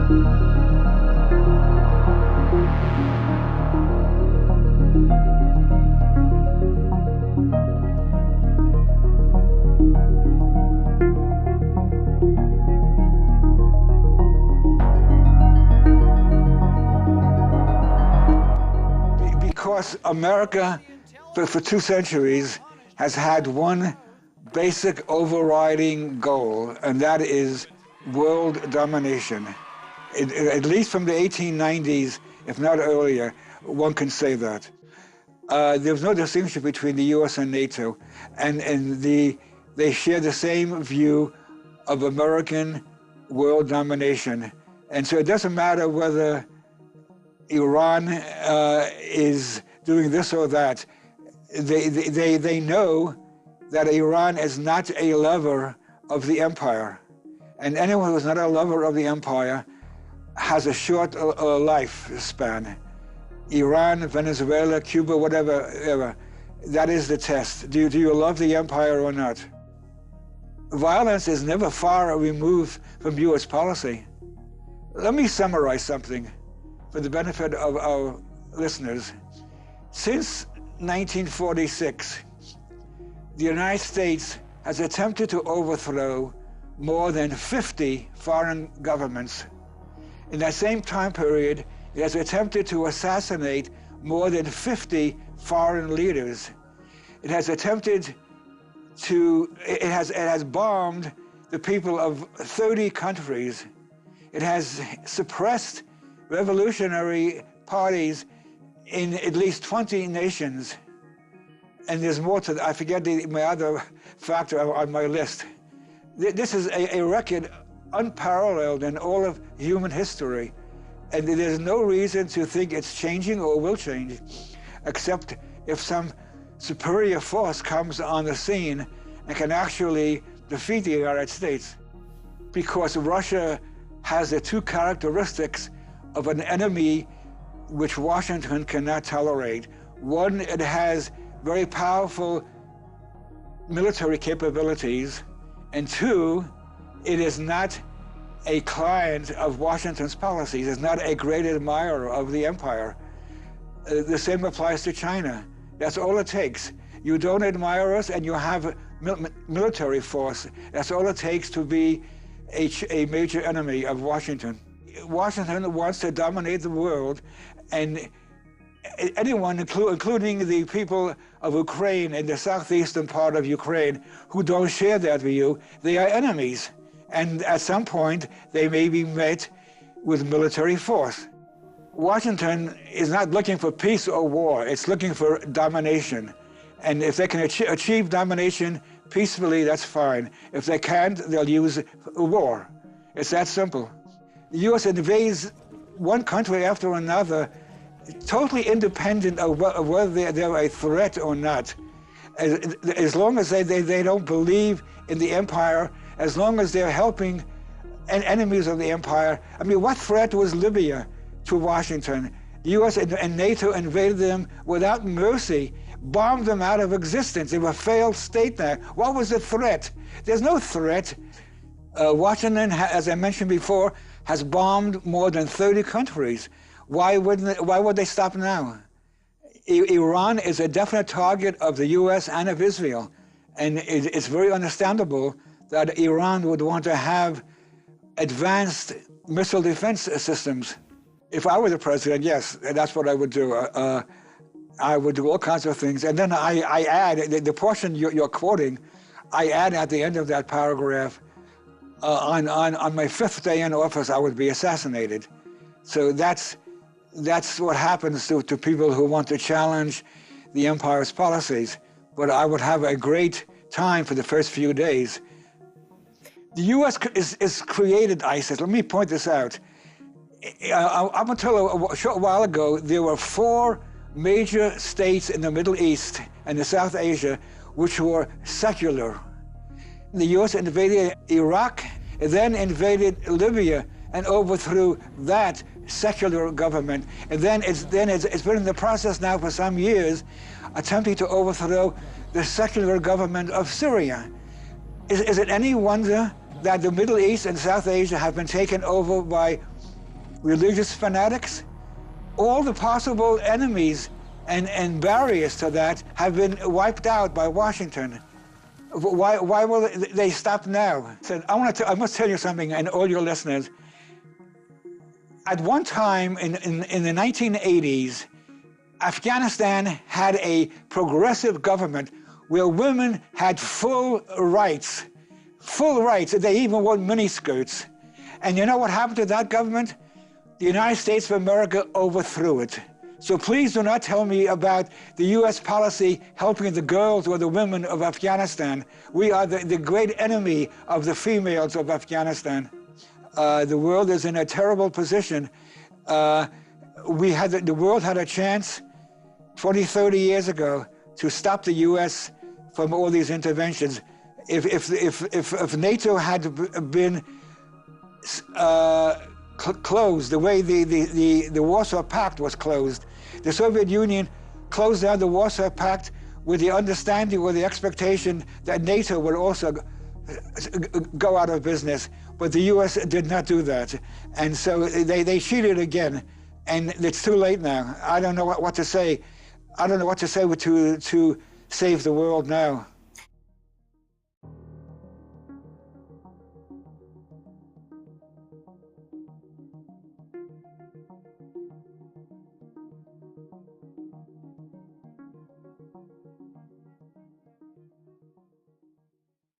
Because America, for 2 centuries, has had one basic overriding goal, and that is world domination. At least from the 1890s, if not earlier, one can say that. There was no distinction between the US and NATO, and they share the same view of American world domination. And so it doesn't matter whether Iran is doing this or that. They know that Iran is not a lover of the empire. And anyone who is not a lover of the empire has a short lifespan. Iran, Venezuela, Cuba, whatever, that is the test. Do you love the empire or not? Violence is never far removed from US policy. Let me summarize something for the benefit of our listeners. Since 1946, the United States has attempted to overthrow more than 50 foreign governments. In that same time period, it has attempted to assassinate more than 50 foreign leaders. It has bombed the people of 30 countries. It has suppressed revolutionary parties in at least 20 nations. And there's more to that. I forget my other factor on my list. This is a record unparalleled in all of human history. And there's no reason to think it's changing or will change, except if some superior force comes on the scene and can actually defeat the United States. Because Russia has the 2 characteristics of an enemy which Washington cannot tolerate. One, it has very powerful military capabilities, and 2, it is not a client of Washington's policies. It's not a great admirer of the empire. The same applies to China. That's all it takes. You don't admire us and you have military force. That's all it takes to be a major enemy of Washington. Washington wants to dominate the world, and anyone, including the people of Ukraine and the southeastern part of Ukraine who don't share that view, they are enemies. And at some point, they may be met with military force. Washington is not looking for peace or war, it's looking for domination. And if they can achieve domination peacefully, that's fine. If they can't, they'll use war. It's that simple. The US invades one country after another, totally independent of whether they're a threat or not. As long as they don't believe in the empire, as long as they're helping enemies of the empire. I mean, what threat was Libya to Washington? The US and NATO invaded them without mercy, bombed them out of existence. They were a failed state there. What was the threat? There's no threat. Washington, as I mentioned before, has bombed more than 30 countries. Why would they stop now? Iran is a definite target of the US and of Israel. And it's very understandable that Iran would want to have advanced missile defense systems. If I were the president, yes, that's what I would do. I would do all kinds of things. And then I add, the portion you're quoting, I add at the end of that paragraph, on my 5th day in office, I would be assassinated. So that's what happens to people who want to challenge the empire's policies. But I would have a great time for the first few days. The US is created ISIS. Let me point this out. Up until a short while ago, there were 4 major states in the Middle East and the South Asia which were secular. The US invaded Iraq, then invaded Libya and overthrew that secular government. And then it's been in the process now for some years, attempting to overthrow the secular government of Syria. Is it any wonder that the Middle East and South Asia have been taken over by religious fanatics. All the possible enemies and barriers to that have been wiped out by Washington. Why will they stop now? So I must tell you something, and all your listeners. At one time in the 1980s, Afghanistan had a progressive government where women had full rights. Full rights. They even wore miniskirts. And you know what happened to that government? The United States of America overthrew it. So please do not tell me about the U.S. policy helping the girls or the women of Afghanistan. We are the great enemy of the females of Afghanistan. The world is in a terrible position. The world had a chance 20, 30 years ago to stop the U.S. from all these interventions. If NATO had been closed the way the Warsaw Pact was closed, the Soviet Union closed down the Warsaw Pact with the understanding or the expectation that NATO would also go out of business. But the U.S. did not do that. And so they cheated again. And it's too late now. I don't know what to say. I don't know what to say to save the world now.